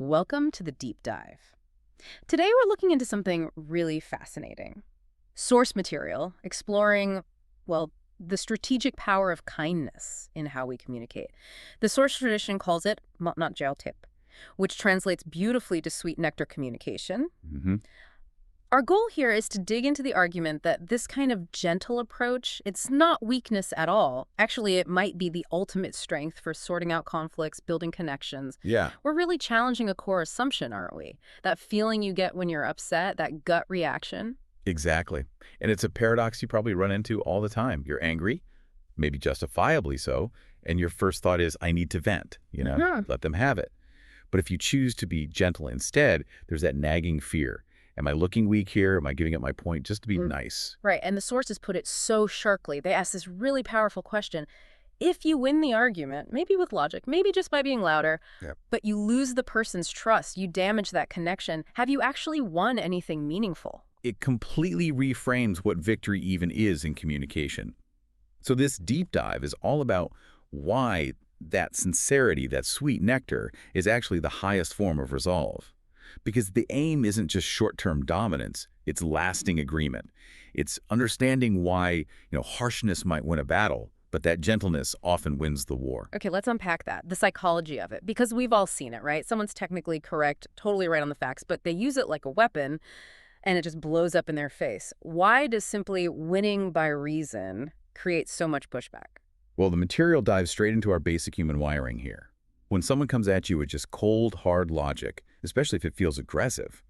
Welcome to the deep dive. Today we're looking into something really fascinating. Source material, exploring, well, the strategic power of kindness in how we communicate. The source tradition calls it not tip, which translates beautifully to sweet nectar communication. Hmm. Our goal here is to dig into the argument that this kind of gentle approach, it's not weakness at all. Actually, it might be the ultimate strength for sorting out conflicts, building connections. Yeah, We're really challenging a core assumption, aren't we? That feeling you get when you're upset, that gut reaction. exactly. And it's a paradox you probably run into all the time. You're angry, maybe justifiably so, and your first thought is, I need to vent, Mhm. let them have it. But if you choose to be gentle instead, there's that nagging fear. Am I looking weak here? Am I giving up my point just to be nice? Right, and the sources put it so sharply. They ask this really powerful question. If you win the argument, maybe with logic, maybe just by being louder, Yep. but you lose the person's trust, you damage that connection, have you actually won anything meaningful? It completely reframes what victory even is in communication. So this deep dive is all about why that sincerity, that sweet nectar, is actually the highest form of resolve. Because the aim isn't just short-term dominance, it's lasting agreement. It's understanding why, harshness might win a battle, but that gentleness often wins the war. Okay, let's unpack that, the psychology of it, because we've all seen it, right? Someone's technically correct, totally right on the facts, but they use it like a weapon, and it just blows up in their face. Why does simply winning by reason create so much pushback? Well, the material dives straight into our basic human wiring here. When someone comes at you with just cold, hard logic, especially if it feels aggressive,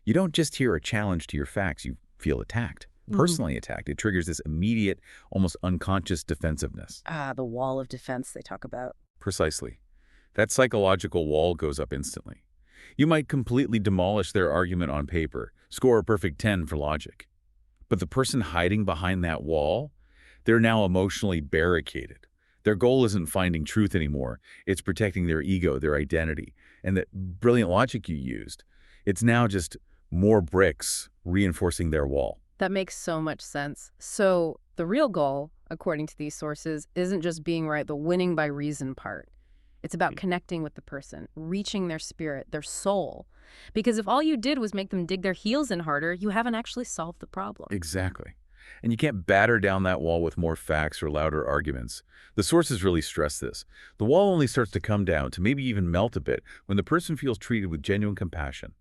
you don't just hear a challenge to your facts, you feel attacked, personally attacked. It triggers this immediate, almost unconscious defensiveness. Ah, the wall of defense they talk about. Precisely. That psychological wall goes up instantly. You might completely demolish their argument on paper, score a perfect 10 for logic. But the person hiding behind that wall, they're now emotionally barricaded. Their goal isn't finding truth anymore. It's protecting their ego, their identity. And that brilliant logic you used, it's now just more bricks reinforcing their wall. That makes so much sense. So the real goal, according to these sources, isn't just being right, the winning by reason part. It's about connecting with the person, reaching their spirit, their soul. Because if all you did was make them dig their heels in harder, you haven't actually solved the problem. Exactly. And you can't batter down that wall with more facts or louder arguments. The sources really stress this. The wall only starts to come down, to maybe even melt a bit, when the person feels treated with genuine compassion.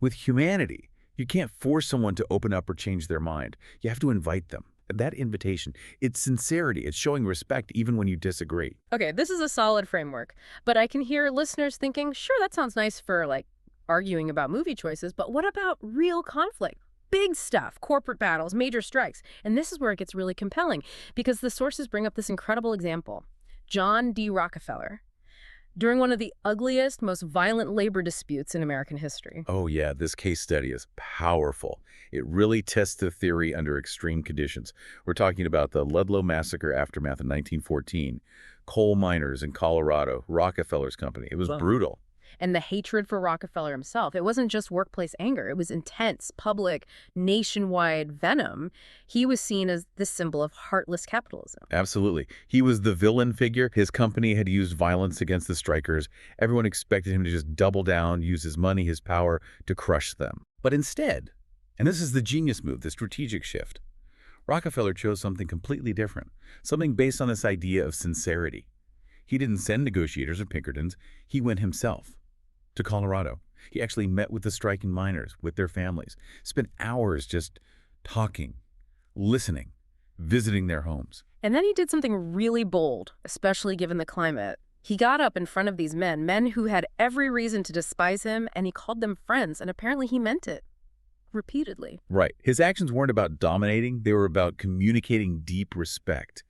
With humanity, you can't force someone to open up or change their mind. You have to invite them. That invitation, it's sincerity. It's showing respect even when you disagree. Okay, this is a solid framework, but I can hear listeners thinking, sure, that sounds nice for arguing about movie choices, but what about real conflict? Big stuff, corporate battles, major strikes. And this is where it gets really compelling because the sources bring up this incredible example. John D. Rockefeller, during one of the ugliest, most violent labor disputes in American history. Oh yeah, this case study is powerful. It really tests the theory under extreme conditions. We're talking about the Ludlow Massacre aftermath in 1914. Coal miners in Colorado, Rockefeller's company. It was Wow. brutal. And the hatred for Rockefeller himself, it wasn't just workplace anger. It was intense, public, nationwide venom. He was seen as the symbol of heartless capitalism. Absolutely. He was the villain figure. His company had used violence against the strikers. Everyone expected him to just double down, use his money, his power to crush them. But instead, and this is the genius move, the strategic shift, Rockefeller chose something completely different, something based on this idea of sincerity. He didn't send negotiators or Pinkertons. He went himself to Colorado. He actually met with the striking miners, with their families, spent hours just talking, listening, visiting their homes. And then he did something really bold, especially given the climate. He got up in front of these men who had every reason to despise him, and he called them friends, and apparently he meant it. Repeatedly. Right. His actions weren't about dominating. They were about communicating deep respect,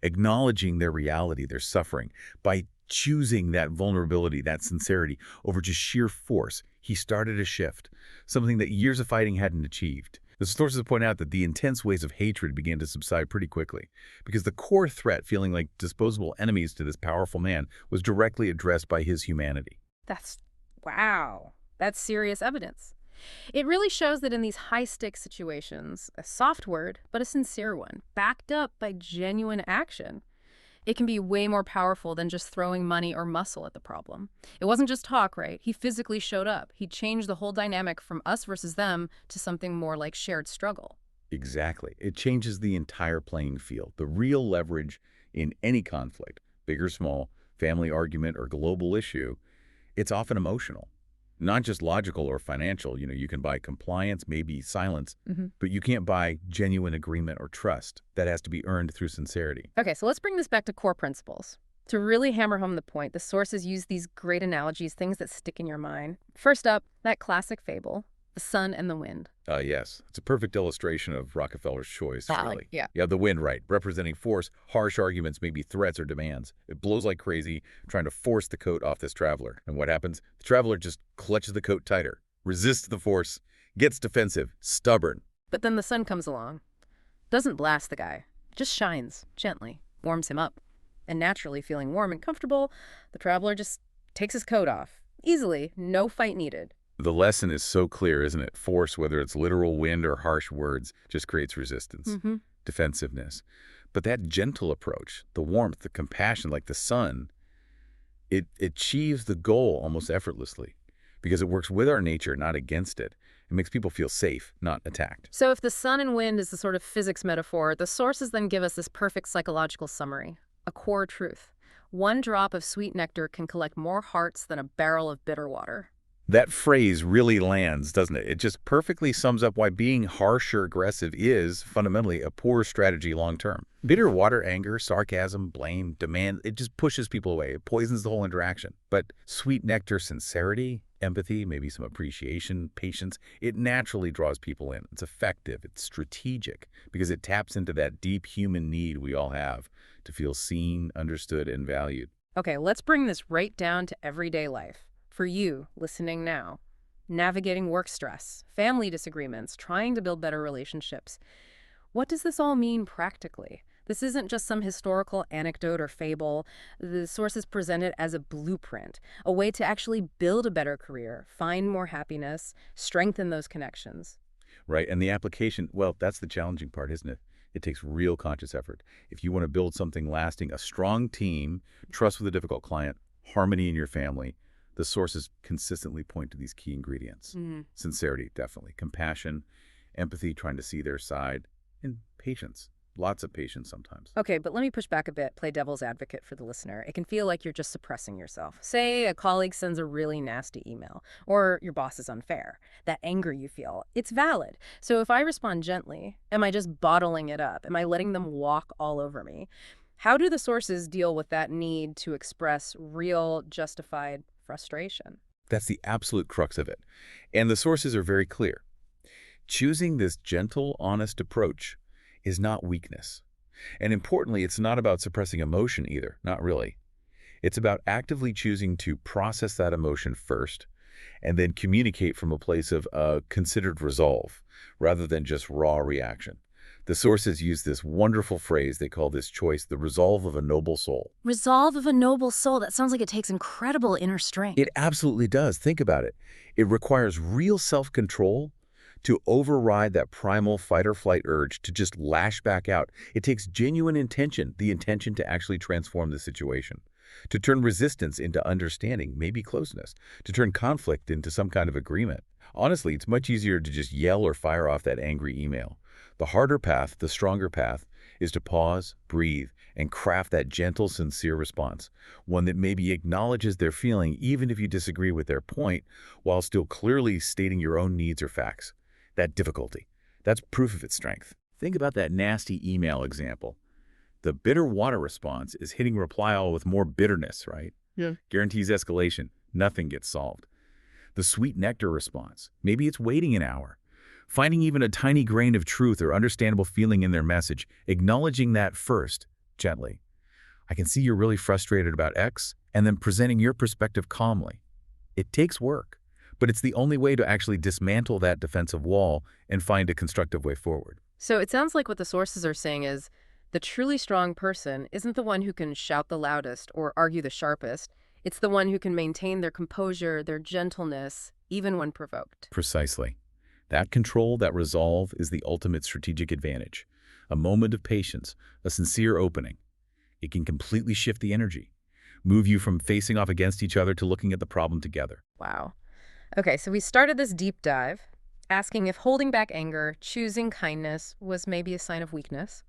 acknowledging their reality, their suffering. By choosing that vulnerability, that sincerity, over just sheer force, he started a shift, something that years of fighting hadn't achieved. The sources point out that the intense waves of hatred began to subside pretty quickly, because the core threat, feeling like disposable enemies to this powerful man, was directly addressed by his humanity. Wow. That's serious evidence. It really shows that in these high-stakes situations, a soft word, but a sincere one, backed up by genuine action, It can be way more powerful than just throwing money or muscle at the problem. It wasn't just talk, right? He physically showed up. He changed the whole dynamic from us versus them to something more like shared struggle. Exactly. It changes the entire playing field. The real leverage in any conflict, big or small, family argument or global issue, it's often emotional, not just logical or financial. You can buy compliance, maybe silence, but you can't buy genuine agreement or trust. That has to be earned through sincerity. Okay, so let's bring this back to core principles. To really hammer home the point, the sources use these great analogies, things that stick in your mind. First up, that classic fable, the sun and the wind. Yes, it's a perfect illustration of Rockefeller's choice, really. Yeah. You have the wind, right, representing force, harsh arguments, maybe threats or demands. It blows like crazy, trying to force the coat off this traveler. And what happens? The traveler just clutches the coat tighter, resists the force, gets defensive, stubborn. But then the sun comes along. Doesn't blast the guy, just shines gently, warms him up. And naturally feeling warm and comfortable, the traveler just takes his coat off. Easily, no fight needed. The lesson is so clear, isn't it? Force, whether it's literal wind or harsh words, just creates resistance, defensiveness. But that gentle approach, the warmth, the compassion, like the sun, it achieves the goal almost effortlessly because it works with our nature, not against it. It makes people feel safe, not attacked. So if the sun and wind is the sort of physics metaphor, the sources then give us this perfect psychological summary, a core truth. One drop of sweet nectar can collect more hearts than a barrel of bitter water. That phrase really lands, doesn't it? It just perfectly sums up why being harsh or aggressive is, fundamentally, a poor strategy long-term. Bitter water, anger, sarcasm, blame, demand, it just pushes people away. It poisons the whole interaction. But sweet nectar, sincerity, empathy, maybe some appreciation, patience, it naturally draws people in. It's effective. It's strategic because it taps into that deep human need we all have to feel seen, understood, and valued. Okay, let's bring this right down to everyday life. For you, listening now, navigating work stress, family disagreements, trying to build better relationships. What does this all mean practically? This isn't just some historical anecdote or fable. The source is presented as a blueprint, a way to actually build a better career, find more happiness, strengthen those connections. Right, and the application, well, that's the challenging part, isn't it? It takes real conscious effort. If you want to build something lasting, a strong team, trust with a difficult client, harmony in your family, the sources consistently point to these key ingredients. Sincerity, definitely. Compassion, empathy, trying to see their side, and patience. Lots of patience sometimes. Okay, but let me push back a bit, play devil's advocate for the listener. It can feel like you're just suppressing yourself. Say a colleague sends a really nasty email, or your boss is unfair. That anger you feel, it's valid. So if I respond gently, am I just bottling it up? Am I letting them walk all over me? How do the sources deal with that need to express real, justified frustration? That's the absolute crux of it. And the sources are very clear. Choosing this gentle, honest approach is not weakness. And importantly, it's not about suppressing emotion either, not really. It's about actively choosing to process that emotion first and then communicate from a place of considered resolve rather than just raw reaction. The sources use this wonderful phrase, they call this choice, the resolve of a noble soul. Resolve of a noble soul. That sounds like it takes incredible inner strength. It absolutely does. Think about it. It requires real self-control to override that primal fight-or-flight urge to just lash back out. It takes genuine intention, the intention to actually transform the situation, to turn resistance into understanding, maybe closeness, to turn conflict into some kind of agreement. Honestly, it's much easier to just yell or fire off that angry email. The harder path, the stronger path, is to pause, breathe, and craft that gentle, sincere response, one that maybe acknowledges their feeling even if you disagree with their point, while still clearly stating your own needs or facts. That difficulty, that's proof of its strength. Think about that nasty email example. The bitter water response is hitting reply all with more bitterness, right? Yeah. Guarantees escalation. Nothing gets solved. The sweet nectar response, maybe it's waiting an hour, finding even a tiny grain of truth or understandable feeling in their message, acknowledging that first, gently. I can see you're really frustrated about X, and then presenting your perspective calmly. It takes work, but it's the only way to actually dismantle that defensive wall and find a constructive way forward. So it sounds like what the sources are saying is the truly strong person isn't the one who can shout the loudest or argue the sharpest. It's the one who can maintain their composure, their gentleness, even when provoked. Precisely. That control, that resolve, is the ultimate strategic advantage. A moment of patience, a sincere opening. It can completely shift the energy, move you from facing off against each other to looking at the problem together. Wow. Okay, so we started this deep dive, asking if holding back anger, choosing kindness, was maybe a sign of weakness.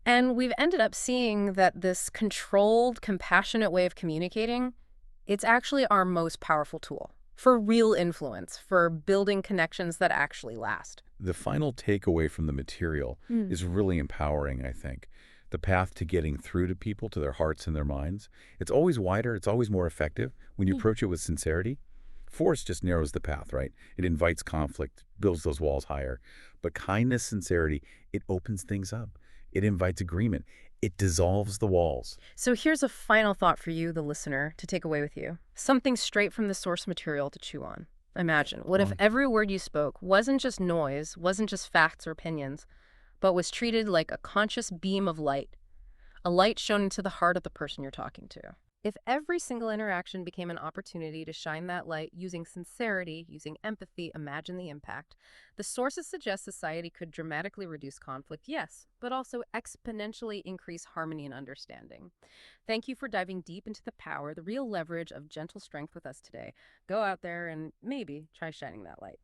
And we've ended up seeing that this controlled, compassionate way of communicating, it's actually our most powerful tool for real influence, for building connections that actually last. The final takeaway from the material Hmm. is really empowering, I think. The path to getting through to people, to their hearts and their minds, it's always wider, it's always more effective when you Hmm. approach it with sincerity. Force just narrows the path, right? It invites conflict, builds those walls higher. But kindness, sincerity, it opens things up. It invites agreement. It dissolves the walls. So here's a final thought for you, the listener, to take away with you. Something straight from the source material to chew on. Imagine, what if On. every word you spoke wasn't just noise, wasn't just facts or opinions, but was treated like a conscious beam of light, a light shown into the heart of the person you're talking to? If every single interaction became an opportunity to shine that light using sincerity, using empathy, imagine the impact. The sources suggest society could dramatically reduce conflict, yes, but also exponentially increase harmony and understanding. Thank you for diving deep into the power, the real leverage of gentle strength with us today. Go out there and maybe try shining that light.